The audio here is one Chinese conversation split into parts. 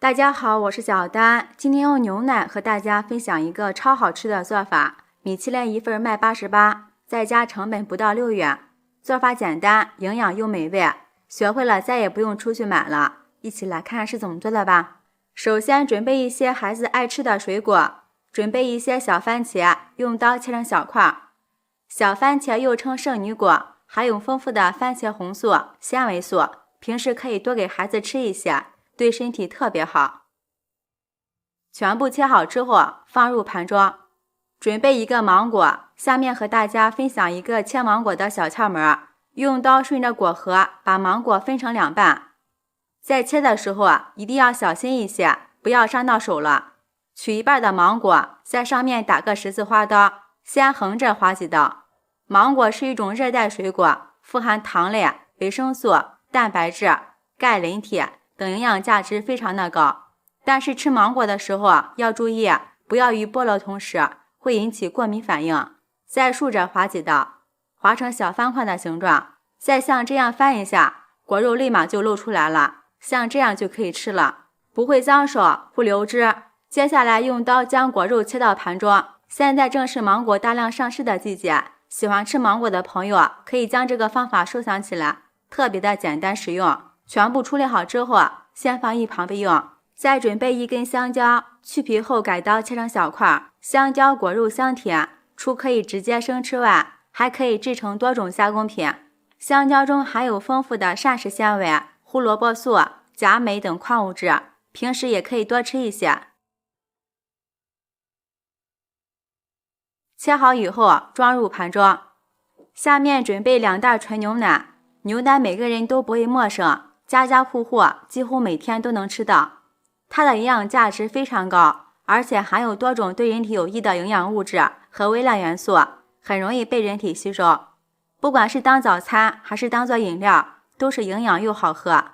大家好，我是小丹，今天用牛奶和大家分享一个超好吃的做法。米其林一份卖88，在家成本不到6元，做法简单，营养又美味，学会了再也不用出去买了。一起来看看是怎么做的吧。首先准备一些孩子爱吃的水果，准备一些小番茄，用刀切成小块。小番茄又称圣女果，含有丰富的番茄红素、纤维素，平时可以多给孩子吃一些，对身体特别好。全部切好之后放入盘中。准备一个芒果，下面和大家分享一个切芒果的小窍门，用刀顺着果核把芒果分成2半。在切的时候一定要小心一些，不要伤到手了。取一半的芒果，在上面打个十字花刀，先横着划几刀。芒果是一种热带水果，富含糖类、维生素、蛋白质、钙、磷、铁等营养价值非常的高。但是吃芒果的时候要注意，不要与剥落同时，会引起过敏反应。再竖着划几刀，划成小方块的形状，再像这样翻一下，果肉立马就露出来了，像这样就可以吃了，不会脏手，不流汁。接下来用刀将果肉切到盘中。现在正是芒果大量上市的季节，喜欢吃芒果的朋友可以将这个方法收藏起来，特别的简单实用。全部处理好之后，先放一旁备用。再准备1根香蕉，去皮后改刀切成小块。香蕉果肉香甜，除可以直接生吃外，还可以制成多种加工品。香蕉中含有丰富的膳食纤维、胡萝卜素、钾、镁等矿物质，平时也可以多吃一些。切好以后装入盘中。下面准备2袋纯牛奶，牛奶每个人都不会陌生，家家户户几乎每天都能吃到。它的营养价值非常高，而且含有多种对人体有益的营养物质和微量元素，很容易被人体吸收。不管是当早餐还是当做饮料，都是营养又好喝。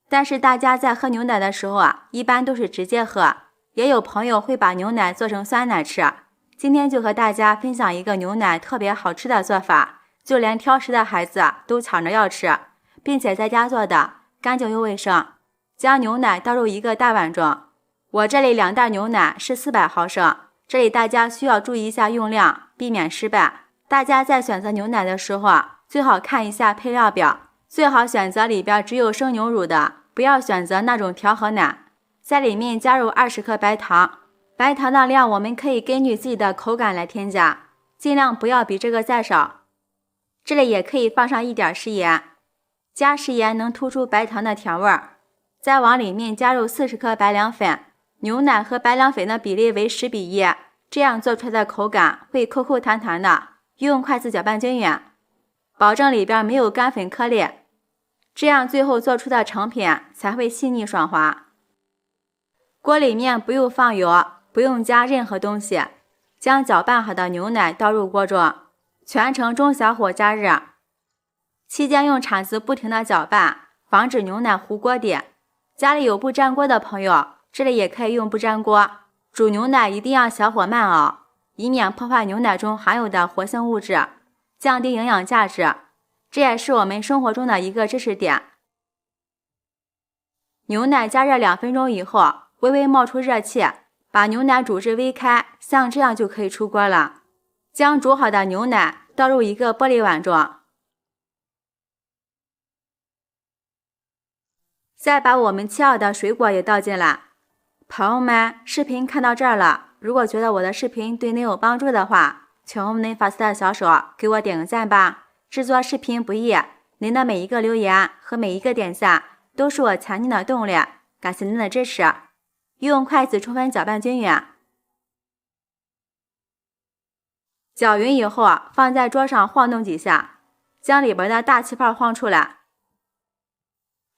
但是大家在喝牛奶的时候一般都是直接喝，也有朋友会把牛奶做成酸奶吃。今天就和大家分享一个牛奶特别好吃的做法，就连挑食的孩子都抢着要吃，并且在家做的干净又卫生。将牛奶倒入一个大碗中，我这里2袋牛奶是400毫升，这里大家需要注意一下用量，避免失败。大家在选择牛奶的时候最好看一下配料表，最好选择里边只有生牛乳的，不要选择那种调和奶。在里面加入20克白糖，白糖的量我们可以根据自己的口感来添加，尽量不要比这个再少。这里也可以放上一点食盐，加食盐能突出白糖的甜味儿。再往里面加入40克白凉粉，牛奶和白凉粉的比例为10:1，这样做出来的口感会口口弹弹的。用筷子搅拌均匀，保证里边没有干粉颗粒，这样最后做出的成品才会细腻爽滑。锅里面不用放油，不用加任何东西，将搅拌好的牛奶倒入锅中，全程中小火加热，期间用铲子不停地搅拌，防止牛奶糊锅底。家里有不粘锅的朋友，这里也可以用不粘锅。煮牛奶一定要小火慢熬，以免破坏牛奶中含有的活性物质，降低营养价值。这也是我们生活中的一个知识点。牛奶加热2分钟以后，微微冒出热气，把牛奶煮至微开，像这样就可以出锅了。将煮好的牛奶倒入一个玻璃碗中，再把我们切好的水果也倒进来。朋友们，视频看到这儿了，如果觉得我的视频对您有帮助的话，请用您发丝的小手给我点个赞吧。制作视频不易，您的每一个留言和每一个点赞都是我前进的动力，感谢您的支持。用筷子充分搅拌均匀，搅匀以后放在桌上晃动几下，将里边的大气泡晃出来，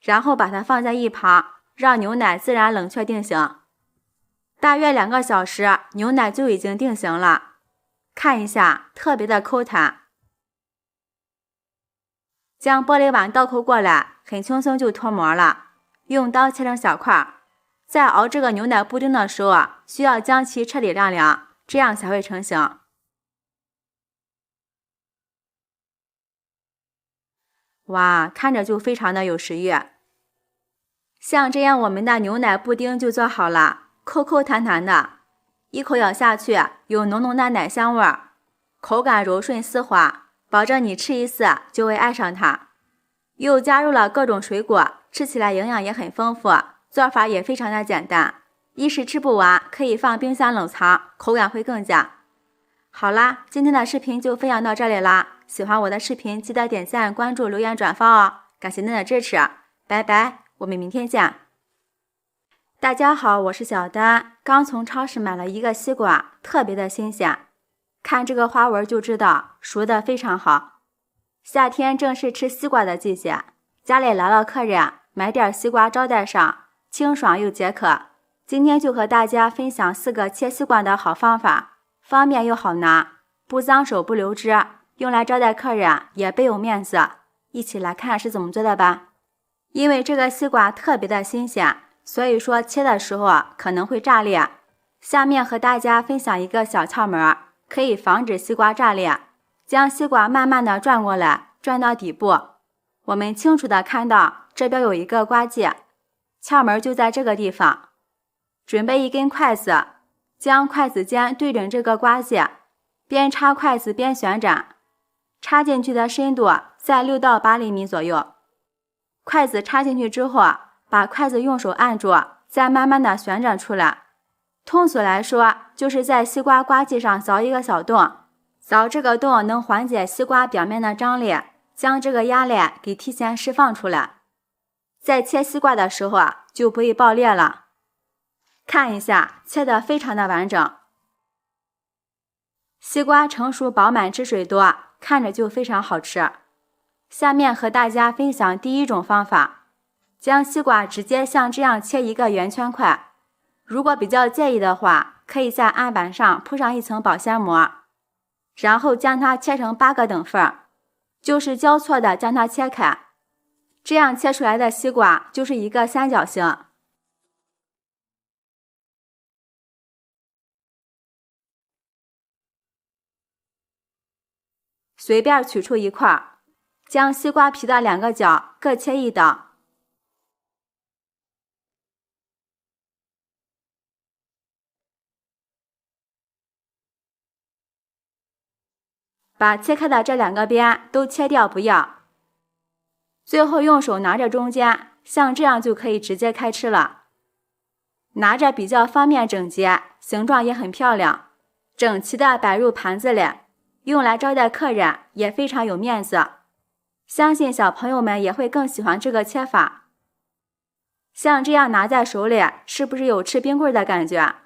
然后把它放在一旁，让牛奶自然冷却定型。大约2个小时，牛奶就已经定型了，看一下特别的抠弹。将玻璃碗倒扣过来，很轻松就脱模了。用刀切成小块。在熬这个牛奶布丁的时候需要将其彻底晾凉，这样才会成型。哇，看着就非常的有食欲。像这样我们的牛奶布丁就做好了，口口弹弹的，一口咬下去有浓浓的奶香味儿，口感柔顺丝滑，保证你吃一次就会爱上它。又加入了各种水果，吃起来营养也很丰富，做法也非常的简单，一时吃不完可以放冰箱冷藏，口感会更佳。好啦，今天的视频就分享到这里啦，喜欢我的视频记得点赞、关注、留言、转发哦，感谢您的支持，拜拜，我们明天见。大家好，我是小丹，刚从超市买了一个西瓜，特别的新鲜，看这个花纹就知道熟得非常好。夏天正是吃西瓜的季节，家里来了客人，买点西瓜招待上，清爽又解渴。今天就和大家分享4个切西瓜的好方法，方便又好拿，不脏手不流汁，用来招待客人也倍有面子。一起来看是怎么做的吧。因为这个西瓜特别的新鲜，所以说切的时候可能会炸裂。下面和大家分享一个小窍门，可以防止西瓜炸裂。将西瓜慢慢的转过来，转到底部，我们清楚的看到这边有一个刮记，窍门就在这个地方。准备一根筷子，将筷子尖对准这个刮记，边插筷子边旋转，插进去的深度在6到8厘米左右。筷子插进去之后，把筷子用手按住，再慢慢的旋转出来。通俗来说，就是在西瓜刮记上凿一个小洞，凿这个洞能缓解西瓜表面的张力，将这个压力给提前释放出来。在切西瓜的时候就不会爆裂了。看一下，切得非常的完整。西瓜成熟饱满，汁水多，看着就非常好吃。下面和大家分享第一种方法，将西瓜直接像这样切一个圆圈块。如果比较介意的话，可以在案板上铺上一层保鲜膜，然后将它切成8个等份，就是交错的将它切开，这样切出来的西瓜就是一个三角形。随便取出一块，将西瓜皮的2个角各切一刀，把切开的这2个边都切掉不要。最后用手拿着中间，像这样就可以直接开吃了。拿着比较方便整洁，形状也很漂亮，整齐的摆入盘子里，用来招待客人也非常有面子。相信小朋友们也会更喜欢这个切法。像这样拿在手里，是不是有吃冰棍的感觉？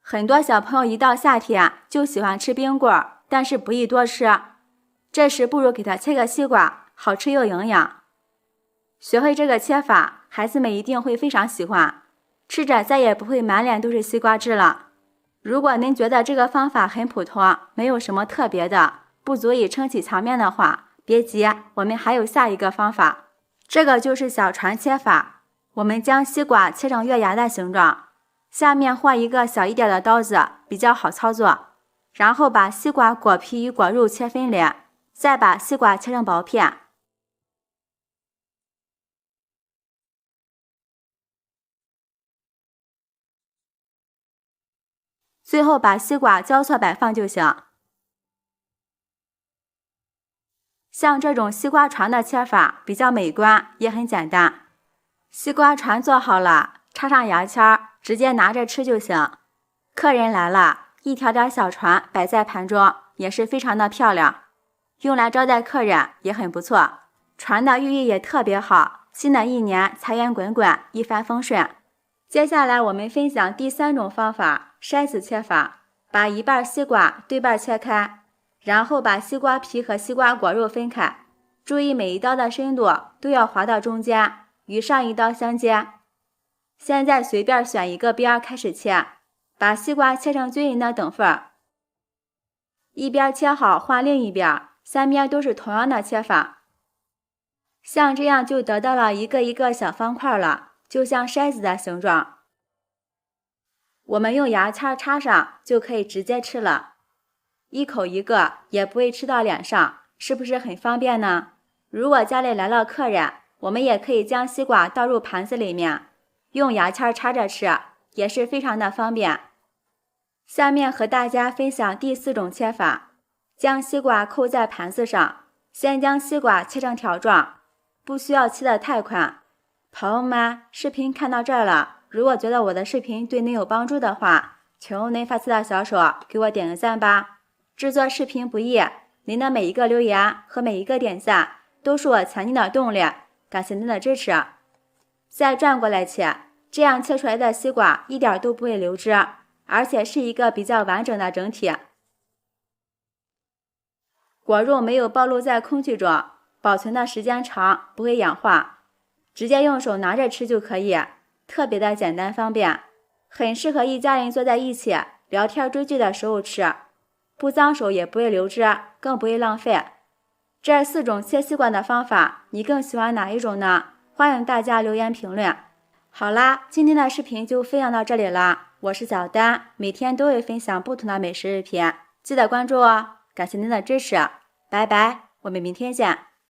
很多小朋友一到夏天就喜欢吃冰棍，但是不宜多吃，这时不如给他切个西瓜，好吃又营养。学会这个切法，孩子们一定会非常喜欢，吃着再也不会满脸都是西瓜汁了。如果您觉得这个方法很普通，没有什么特别的，不足以撑起墙面的话，别急，我们还有下一个方法。这个就是小船切法。我们将西瓜切成月牙的形状，下面换一个小一点的刀子，比较好操作。然后把西瓜果皮与果肉切分离，再把西瓜切成薄片。最后把西瓜交错摆放就行。像这种西瓜船的切法比较美观，也很简单。西瓜船做好了，插上牙签，直接拿着吃就行。客人来了，一条条小船摆在盘中，也是非常的漂亮，用来招待客人也很不错。船的寓意也特别好，新的一年财源滚滚，一帆风顺。接下来我们分享第3种方法，筛子切法。把一半西瓜对半切开，然后把西瓜皮和西瓜果肉分开，注意每一刀的深度都要划到中间，与上一刀相接。现在随便选一个边开始切，把西瓜切成均匀的等份，一边切好换另一边，3边都是同样的切法。像这样就得到了一个一个小方块了，就像筛子的形状。我们用牙签插上就可以直接吃了，一口一个，也不会吃到脸上，是不是很方便呢？如果家里来了客人，我们也可以将西瓜倒入盘子里面，用牙签插着吃，也是非常的方便。下面和大家分享第4种切法，将西瓜扣在盘子上，先将西瓜切成条状，不需要切得太宽。朋友们，视频看到这儿了，如果觉得我的视频对您有帮助的话，请用您发财的小手给我点个赞吧。制作视频不易，您的每一个留言和每一个点赞都是我前进的动力，感谢您的支持。再转过来切，这样切出来的西瓜一点都不会流汁，而且是一个比较完整的整体。果肉没有暴露在空气中，保存的时间长，不会氧化，直接用手拿着吃就可以，特别的简单方便，很适合一家人坐在一起聊天追剧的时候吃，不脏手也不会流汁，更不会浪费。这4种切西瓜的方法，你更喜欢哪一种呢？欢迎大家留言评论。好啦，今天的视频就分享到这里了，我是小丹，每天都会分享不同的美食视频，记得关注哦，感谢您的支持，拜拜，我们明天见。